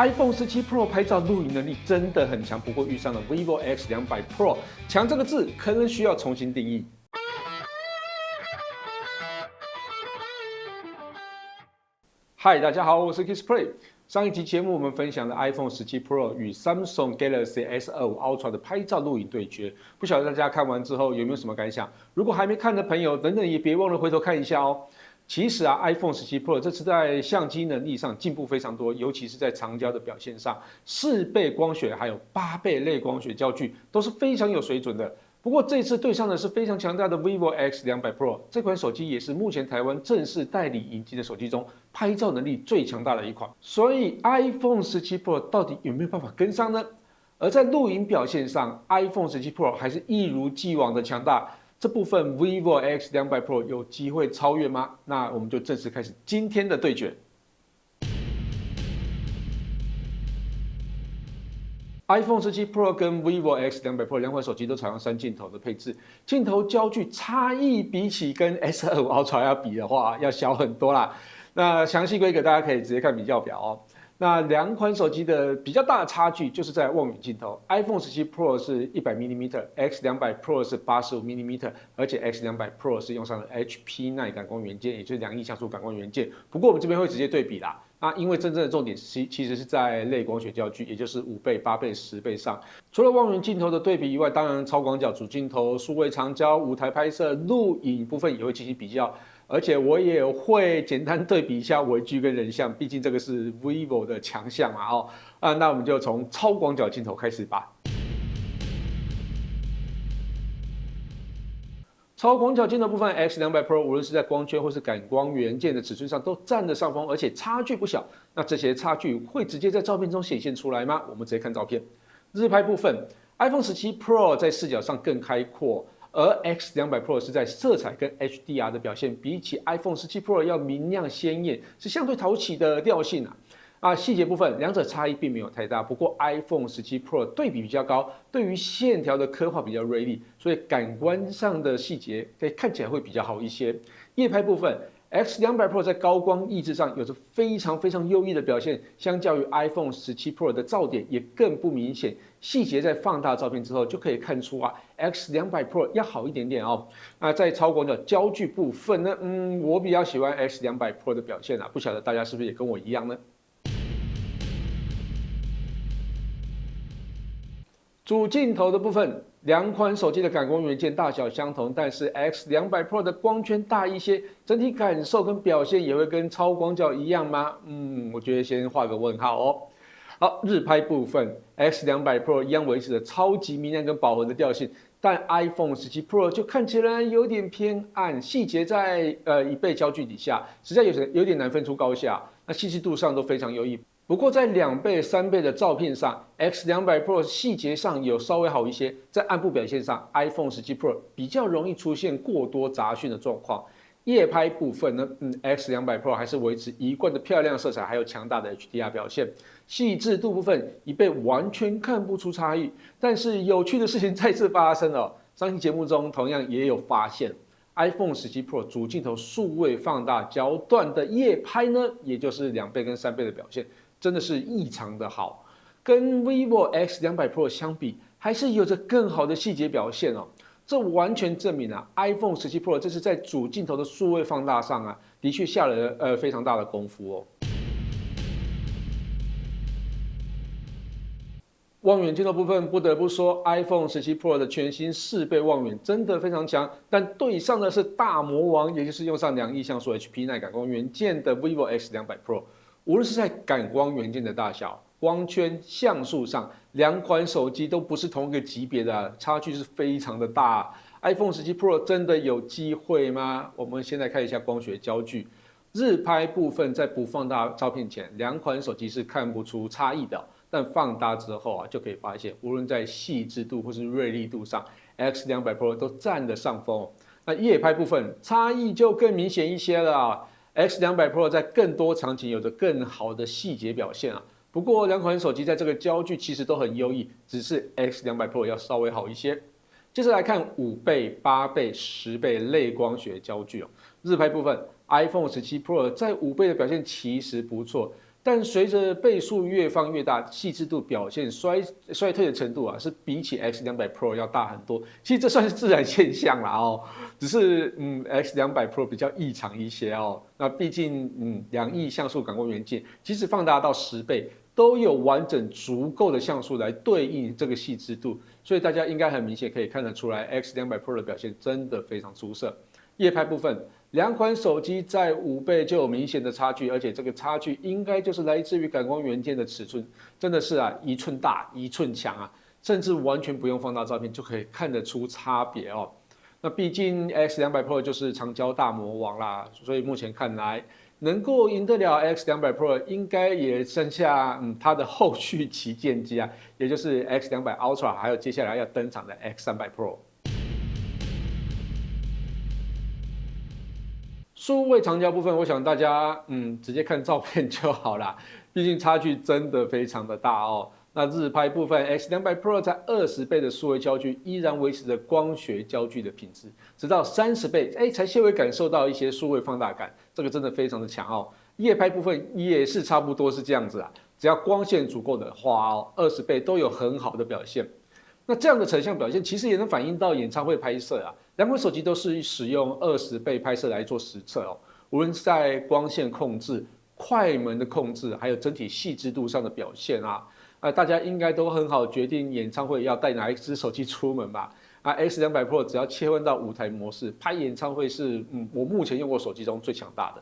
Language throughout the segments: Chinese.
iPhone 17 Pro 拍照录影能力真的很强，不过遇上了 vivo X200 Pro， 强这个字可能需要重新定义。嗨，大家好，我是 KissPlay。上一集节目我们分享了 iPhone 17 Pro 与 Samsung Galaxy S25 Ultra 的拍照录影对决，不晓得大家看完之后有没有什么感想？如果还没看的朋友，等等也别忘了回头看一下哦。其实啊 ，iPhone 17 Pro 这次在相机能力上进步非常多，尤其是在长焦的表现上，4倍光学还有8倍类光学焦距都是非常有水准的。不过这次对上的是非常强大的 vivo X200 Pro， 这款手机也是目前台湾正式代理引进的手机中拍照能力最强大的一款。所以 iPhone 17 Pro 到底有没有办法跟上呢？而在录影表现上 ，iPhone 17 Pro 还是一如既往的强大。这部分 vivo X200 Pro 有机会超越吗？那我们就正式开始今天的对决。iPhone 17 Pro 跟 vivo X200 Pro 两款手机都采用3镜头的配置，镜头焦距差异比起跟 S25 Ultra 要比的话，要小很多啦。那详细规格大家可以直接看比较表哦。那两款手机的比较大的差距就是在望远镜头 ，iPhone 17 Pro 是100mm，X200 Pro 是85mm， 而且 X200 Pro 是用上了 HP9 感光元件，也就是2亿像素感光元件。不过我们这边会直接对比啦。因为真正的重点其实是在类光学焦距，也就是5倍、8倍、10倍上。除了望远镜头的对比以外，当然超广角主镜头、数位长焦、舞台拍摄、录影部分也会进行比较。而且我也会简单对比一下微距跟人像，毕竟这个是 vivo 的强项嘛那我们就从超广角镜头开始吧。超广角镜头部分 ，X200 Pro 无论是在光圈或是感光元件的尺寸上都占得上风，而且差距不小。那这些差距会直接在照片中显现出来吗？我们直接看照片。日拍部分 ，iPhone 17 Pro 在视角上更开阔。而 X200 Pro 是在色彩跟 HDR 的表现，比起 iPhone 17 Pro 要明亮鲜艳，是相对讨喜的调性细节部分，两者差异并没有太大。不过 iPhone 17 Pro 对比比较高，对于线条的刻画比较锐利，所以感官上的细节看起来会比较好一些。夜拍部分 ，X200 Pro 在高光抑制上有着非常优异的表现，相较于 iPhone 17 Pro 的噪点也更不明显。细节在放大照片之后就可以看出X200 Pro 要好一点点哦。在超广角焦距部分呢，我比较喜欢 X200 Pro 的表现不晓得大家是不是也跟我一样呢？主镜头的部分，两款手机的感光元件大小相同，但是 X200 Pro 的光圈大一些，整体感受跟表现也会跟超广角一样吗？我觉得先画个问号哦。好，日拍部分 ，X200 Pro 一样维持着超级明亮跟饱和的调性，但 iPhone 17 Pro 就看起来有点偏暗，细节在1倍焦距底下，实在有点难分出高下。那细致度上都非常优异。不过在2倍、3倍的照片上 ，X200 Pro 细节上有稍微好一些，在暗部表现上 ，iPhone 17 Pro 比较容易出现过多杂讯的状况。夜拍部分呢，X200 Pro 还是维持一贯的漂亮色彩，还有强大的 HDR 表现。细致度部分1倍完全看不出差异，但是有趣的事情再次发生了。上期节目中同样也有发现 ，iPhone 17 Pro 主镜头数位放大焦段的夜拍呢，也就是2倍跟3倍的表现，真的是异常的好。跟 vivo X200 Pro 相比，还是有着更好的细节表现哦。这完全证明iPhone 17 Pro 这是在主镜头的数位放大上的确下了非常大的功夫哦。望远镜头部分，不得不说 ，iPhone 17 Pro 的全新4倍望远真的非常强，但对上的是大魔王，也就是用上2亿像素 HP9 感光元件的 vivo X200 Pro。无论是在感光元件的大小、光圈、像素上，两款手机都不是同一个级别的差距是非常的大。iPhone 17 Pro 真的有机会吗？我们先来看一下光学焦距。日拍部分在不放大照片前，两款手机是看不出差异的。但放大之后就可以发现，无论在细致度或是锐利度上 ，X200 Pro 都占得上风。那夜拍部分差异就更明显一些了X200 Pro 在更多场景有着更好的细节表现不过两款手机在这个焦距其实都很优异，只是 X200 Pro 要稍微好一些。接着来看5倍、8倍、10倍类光学焦距日拍部分 ，iPhone 17 Pro 在5倍的表现其实不错。但随着倍数越放越大，细致度表现衰退的程度啊，是比起 X200 Pro 要大很多。其实这算是自然现象啦哦，只是X200 Pro 比较异常一些哦。那毕竟2亿像素感光元件，即使放大到10倍，都有完整足够的像素来对应这个细致度，所以大家应该很明显可以看得出来 ，X200 Pro 的表现真的非常出色。夜拍部分，两款手机在5倍就有明显的差距，而且这个差距应该就是来自于感光元件的尺寸，真的是啊1寸大1寸强啊，甚至完全不用放大照片就可以看得出差别哦。那毕竟 X200 Pro 就是长焦大魔王啦，所以目前看来能够赢得了 X200 Pro， 应该也剩下它的后续旗舰机啊，也就是 X200 Ultra， 还有接下来要登场的 X300 Pro。数位长焦部分，我想大家直接看照片就好啦，毕竟差距真的非常的大哦。那日拍部分 ，X200 Pro 在20倍的数位焦距依然维持着光学焦距的品质，直到30倍，才稍微感受到一些数位放大感，这个真的非常的强哦。夜拍部分也是差不多是这样子啊，只要光线足够的话哦，20倍都有很好的表现。那这样的成像表现其实也能反映到演唱会拍摄啊，两款手机都是使用20倍拍摄来做实测哦，无论是在光线控制、快门的控制，还有整体细致度上的表现啊，大家应该都很好决定演唱会要带哪一只手机出门吧。X200 Pro 只要切换到舞台模式，拍演唱会是我目前用过手机中最强大的。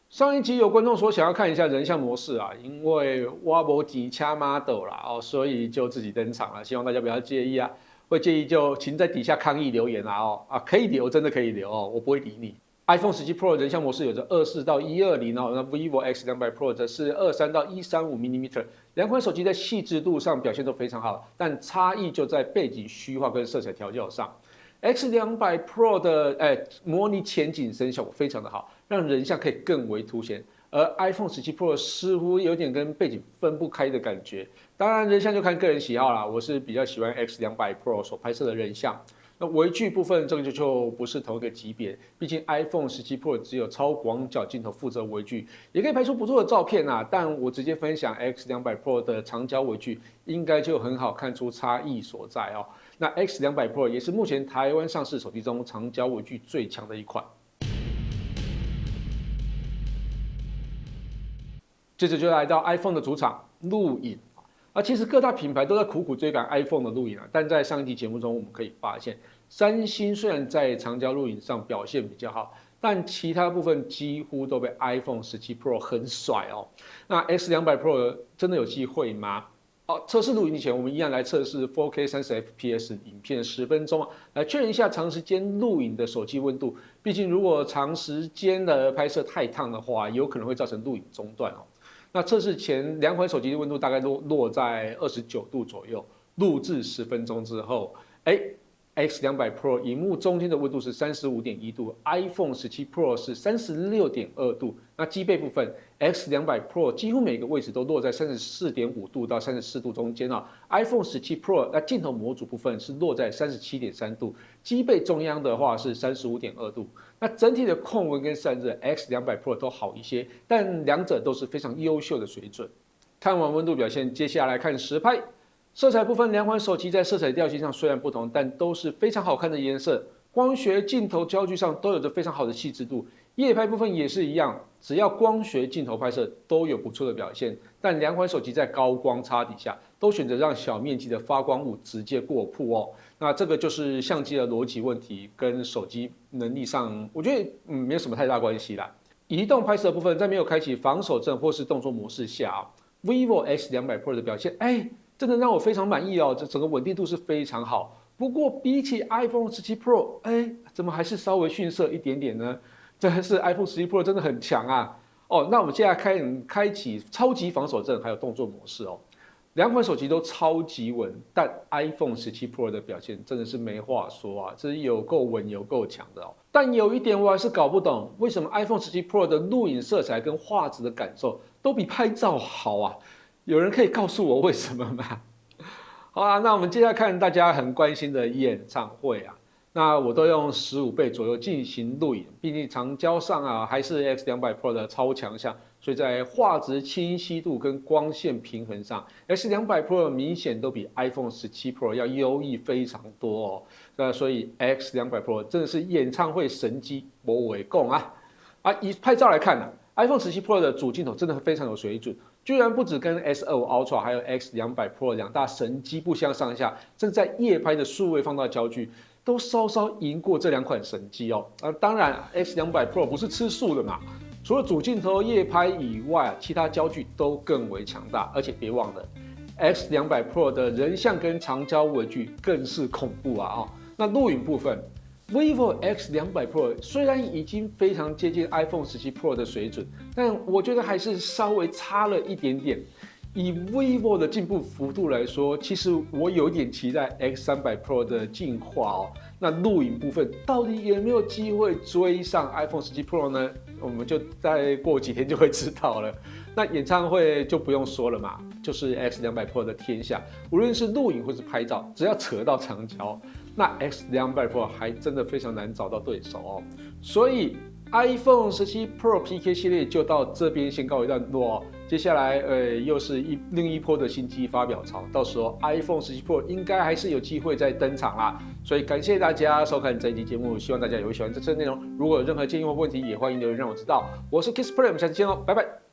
上一集有观众说想要看一下人像模式啊，因为我没几掐 model 啦哦，所以就自己登场了，希望大家不要介意啊，会介意就请在底下抗议留言啦哦可以留真的可以留哦，我不会理你。iPhone 17 Pro 人像模式有着24到120哦，那 vivo X200 Pro 则是23到135mm， 两款手机在细致度上表现都非常好，但差异就在背景虚化跟色彩调教上。X200 Pro 的模拟前景声效果非常的好，让人像可以更为凸显，而 iPhone 17 Pro 似乎有点跟背景分不开的感觉。当然，人像就看个人喜好啦，我是比较喜欢 X200 Pro 所拍摄的人像。那微距部分这个就不是同一个级别，毕竟 iPhone 17 Pro 只有超广角镜头负责微距，也可以拍出不错的照片啊。但我直接分享 X200 Pro 的长焦微距，应该就很好看出差异所在哦。那 X200 Pro 也是目前台湾上市手机中长焦微距最强的一款。接着就来到 iPhone 的主场录影。其实各大品牌都在苦苦追赶 iPhone 的录影啊，但在上一集节目中我们可以发现，三星虽然在长焦录影上表现比较好，但其他部分几乎都被 iPhone 17 Pro 很甩哦。那 X200 Pro 真的有机会吗？测试录影以前，我们一样来测试 4K 30fps 影片10分钟来确认一下长时间录影的手机温度。毕竟如果长时间的拍摄太烫的话，有可能会造成录影中断哦。那测试前两款手机的温度大概落在29度左右，录制10分钟之后，X200 Pro 萤幕中间的温度是35.1度 ，iPhone 17 Pro 是36.2度。那机背部分 ，X200 Pro 几乎每个位置都落在34.5度到34度中间啊。iPhone 17 Pro 那镜头模组部分是落在37.3度，机背中央的话是35.2度。那整体的控温跟散热 ，X200 Pro 都好一些，但两者都是非常优秀的水准。看完温度表现，接下来看实拍。色彩部分，两款手机在色彩调性上虽然不同，但都是非常好看的颜色。光学镜头焦距上都有着非常好的细致度，夜拍部分也是一样，只要光学镜头拍摄都有不错的表现。但两款手机在高光差底下，都选择让小面积的发光物直接过曝哦。那这个就是相机的逻辑问题，跟手机能力上，我觉得没有什么太大关系啦。移动拍摄部分，在没有开启防守阵或是动作模式下，vivo X200 Pro 的表现，真的让我非常满意哦，这整个稳定度是非常好。不过比起 iPhone 17 Pro， 怎么还是稍微逊色一点点呢？真的是 iPhone 17 Pro 真的很强啊！那我们现在开启超级防守阵还有动作模式哦，两款手机都超级稳，但 iPhone 17 Pro 的表现真的是没话说啊，这是有够稳有够强的哦。但有一点我还是搞不懂，为什么 iPhone 17 Pro 的录影色彩跟画质的感受都比拍照好啊？有人可以告诉我为什么吗？好啦，那我们接下来看大家很关心的演唱会啊。那我都用15倍左右进行录影，毕竟长焦上啊还是 X200 Pro 的超强项，所以在画质清晰度跟光线平衡上，X200 Pro 明显都比 iPhone 17 Pro 要优异非常多哦。那所以 X200 Pro 真的是演唱会神机，我为共啊！以拍照来看呢，iPhone 17 Pro 的主镜头真的非常有水准。居然不止跟 S25 Ultra 还有 X200 Pro 两大神机不相上下，甚至在夜拍的数位放大焦距都稍稍赢过这两款神机哦。当然 X200 Pro 不是吃素的嘛，除了主镜头夜拍以外，其他焦距都更为强大，而且别忘了 X200 Pro 的人像跟长焦微距更是恐怖啊！那录影部分。vivo X200 Pro 虽然已经非常接近 iPhone 17 Pro 的水准，但我觉得还是稍微差了一点点。以 vivo 的进步幅度来说，其实我有点期待 X300 Pro 的进化哦。那录影部分到底有没有机会追上 iPhone 17 Pro 呢？我们就再过几天就会知道了。那演唱会就不用说了嘛，就是 X200 Pro 的天下，无论是录影或是拍照，只要扯到长焦，那 X200 Pro 还真的非常难找到对手哦。所以 iPhone 17 Pro PK 系列就到这边先告一段落哦。接下来又是另一波的新机发表潮，到时候 iPhone 17 Pro 应该还是有机会再登场啦。所以感谢大家收看这一期节目，希望大家也会喜欢这次的内容。如果有任何建议或问题，也欢迎留言让我知道。我是 Kissplay， 我们下期见喽，拜拜。